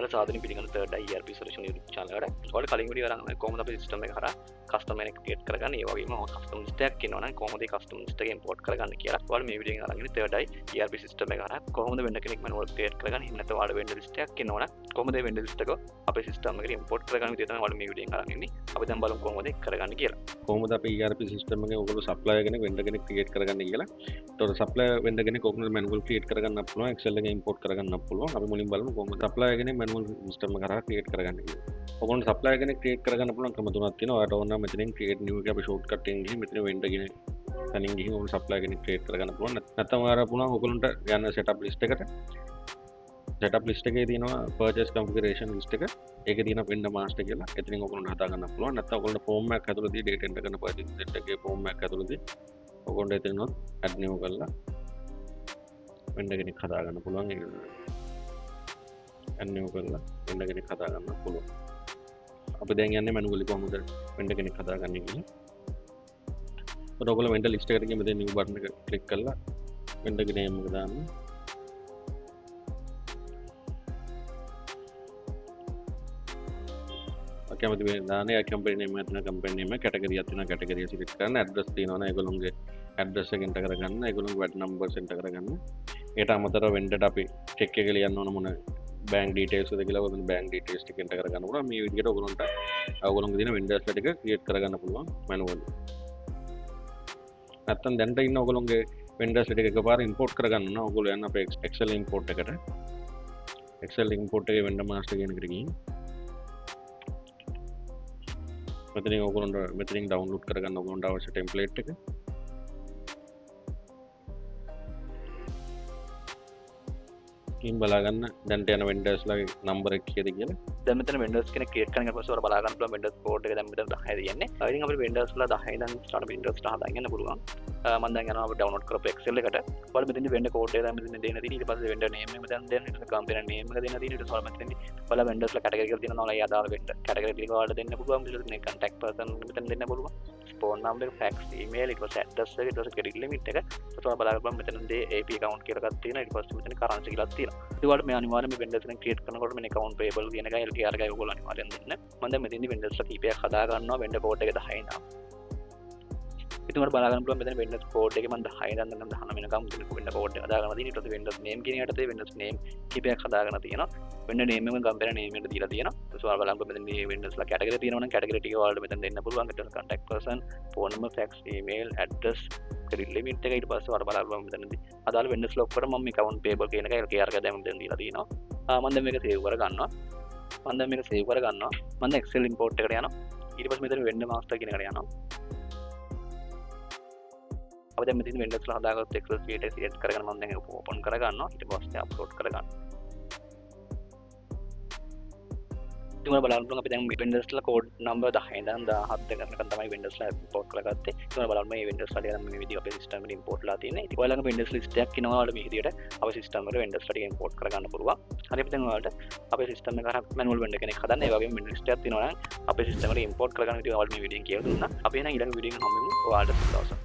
ඔයාලා සාදනෙ පිළිගන්න third eye ERP solution YouTube channel එකට. ඔයාලා කලින් වීඩියෝ කරා කොහොමද අපේ system එක හරහා custom එක create කරගන්නේ. ඒ වගේම custom list එකක් එනවා නම් කොහොමද ඒ custom list එක import කරගන්නේ කියලා. ඔයාලා මේ වීඩියෝ එකෙන් අරගෙන third eye ERP system එක හරහා කොහොමද vendor කෙනෙක් manual create කරගන්නේ. එහෙම නැත්නම් ඔයාලා vendor list එකක් එනවා නම් කොහොමද මේ vendor list එක අපේ system එකට import කරගන්නේ විදිය තමයි ඔයාලා මේ වීඩියෝ එකෙන් අරන් ඉන්නේ. අපි දැන් බලමු කොහොමද ඒක කරගන්නේ කියලා. කොහොමද අපේ ERP system එකේ ඔයගොල්ලෝ supplier කෙනෙක් vendor කෙනෙක් create කරගන්නේ කියලා. ඒතකොට supplier vendor කෙනෙක් ඔයගොල්ලෝ manual create කරගන්නත් පුළුවන්, Excel එකේ import කරගන්නත් පුළුවන්. අපි මුලින් බලමු කොහොමද supplier කෙනෙක් manual system එක හරහා create කරගන්නේ කියලා. ඔයගොල්ලෝ supplier කෙනෙක් create කරගන්න පුළුවන් ක්‍රම තුනක් තියෙනවා. ඔයාලට ඕන නම් මෙතනින් create new එක අපි shortcut එකෙන් ගිහින් මෙතන vendor කෙනෙක් තනින් ගිහින් ඔයගොල්ලෝ supplier කෙනෙක් create කරගන්න පුළුවන්. නැත්නම් ඔයාලා පුළුවන් ඔයගොල්ලන්ට යන්න setup list එකට. setup list එකේ තියෙනවා purchase configuration list එක. ඒකේ තියෙනවා vendor master කියලා. එතනින් ඔයගොල්ලන්ට හදා ගන්න පුළුවන්. නැත්නම් ඔයගොල්ලන්ට form එකක් ඇතුළතදී data enter කරන purchase set එකේ form එකක් ඇතුළතදී ඔයගොල්ලන්ට එතනොත් add new කරලා vendor කෙනෙක් හදා ගන්න පුළුවන්. ඒක add new කරලා vendor කෙනෙක් හදා ගන්න පුළුවන්. අපි දැන් යන්නේ manually කොහොමද vendor කෙනෙක් හදාගන්නේ කියලා. ඒකට ඔයගොල්ලෝ vendor list එකට ගිහින් මෙතන new button එක click කරලා vendor ගේ name එක දාන්න. කැමති වෙන දාන්නේ company name එක තියෙනවා company name එක category එකක් තියෙනවා category එක select කරන්න address තියෙනවා ඒගොල්ලෝගේ address එක enter කරගන්න ඒගොල්ලෝගේ VAT numbers enter කරගන්න. ඒකට අමතරව vendor අපි check එක ලියන්න ඕන මොන bank details එකද කියලා ඔයගොල්ලෝ bank details ටික enter කරගන්න පුළුවන්. මේ විදිහට ඔයගොල්ලෝගේ තියෙන vendors ටික create කරගන්න පුළුවන් manually. නැත්තම් දැන්ට ඉන්න ඔයගොල්ලෝගේ vendors ටික එකපාර import කරගන්න නම් ඔයගොල්ලෝ යන්න අපේ Excel import එකට. Excel import එකේ vendor master කියන එකට ගිහින් මෙතනින් ඔයගොල්ලන්ට මෙතනින් download කරගන්න ඔයගොල්ලන්ට අවශ්‍ය template එක. ඉතින් බලාගන්න දැන්ට යන vendors ලාගේ number එක කීයද කියලා. දැන් මෙතන vendors කෙනෙක් create කරන ඊට පස්සේ ඔයාලා බලා ගන්න පුළුවන් vendors code එක දැන් මෙතන 10 තියෙන්නේ. ඉතින් අපිට vendors ලා 10 ඉඳන් start vendors ලා හදාගෙන යන්න පුළුවන්. මම දැන් යනවා අපි download කරපු Excel එකට. ඔයාලා මෙතන vendor code එක දැන් මෙතන දෙන්න තියෙන. ඊට පස්සේ vendor name එක දැන් දෙන්න. ඊට company name එක දෙන්න තියෙන. ඊට පස්සේ මෙතන ඔයාලා vendors ලා category එකක් තියෙනවා. ඔයාලා ඒ අදාළ vendor category ටික ඔයාලා දෙන්න පුළුවන්. ඊට පස්සේ contact person මෙතන දෙන්න පුළුවන්. phone number එක fax email ඊට පස්සේ address එක ඊට පස්සේ credit limit එක. ඊට පස්සේ බලා ගන්න මෙතන AP account කියලා එකක් තියෙනවා. ඊට පස්සේ මෙතන currency කියලා තියෙනවා. ඊට වල මේ අනිවාර්යයෙන්ම vendors කෙනෙක් create කරනකොට මේ account payable කියන එකයි LKR එකයි ඔයගොල්ලෝ අනිවාර්යෙන් දෙන්න. මම දැන් මෙතනදී vendors ලා කීපයක් හදා ගන්නවා vendor code එක 10 ඉඳන්. ඉතින් ඔයාලා බලා ගන්න පුළුවන් මෙතන vendors code එකේ මම 10 ඉඳන් 19 වෙනකම් මෙතන vendor code එක හදාගෙන තියෙනවා. ඊට පස්සේ vendors name කියන යටතේ vendors name කීපයක් හදාගෙන තියෙනවා. vendor name එක company name එකට දීලා තියෙනවා. ඊට පස්සේ ඔයාලා බලන්න මෙතන මේ vendors ලා category තියෙනවා නම් category ටික ඔයාලට මෙතන දෙන්න පුළුවන්. ඊට පස්සේ contact person, phone number, fax, email, address, credit limit එක ඊට පස්සේ ඔයාලා බලන්න පුළුවන් මෙතනදී අදාළ vendors ලා ඔක්කොම මම account payable කියන එකයි LKR එක දැන් මෙතන දීලා තියෙනවා. මම දැන් මේක save කරගන්නවා. මම දැන් මේක save කරගන්නවා. මම දැන් Excel import එකට යනවා. ඊට පස්සේ මෙතන vendor master කියන එකට යනවා. අපි දැන් මෙතන vendors ලා හදාගත්ත Excel sheet එක select කරගෙන මම දැන් ඒක open කරගන්නවා. ඊට පස්සේ upload කරගන්නවා. ඉතින් බලන්න පුළුවන් අපි දැන් vendors ලා code number 10 ඉඳන් 17 කරනකම් තමයි vendors ලා import කරගත්තේ. ඉතින් බලන්න මේ vendors ලා මේ විදිහ අපේ system එකට import ලා තියෙන්නේ. ඉතින් ඔයාලගේ vendors list එකක් එනවා ඔයාලා මේ විදිහට අපේ system එකට vendors ලා ටික import කරගන්න පුළුවන්. හරි අපි දැන් ඔයාලට අපේ system එක හරහා manual vendor කෙනෙක් හදන්න ඒ වගේම vendor list එකක් තියෙනවා නම් අපේ system එකට import කරගන්න විදිහ ඔයාලට මේ වීඩියෝෙන් කියලා දුන්නා. අපි එහෙනම් ඊළඟ වීඩියෝ එකෙන් හම්බෙමු. ඔයාලට සුබ දවසක්.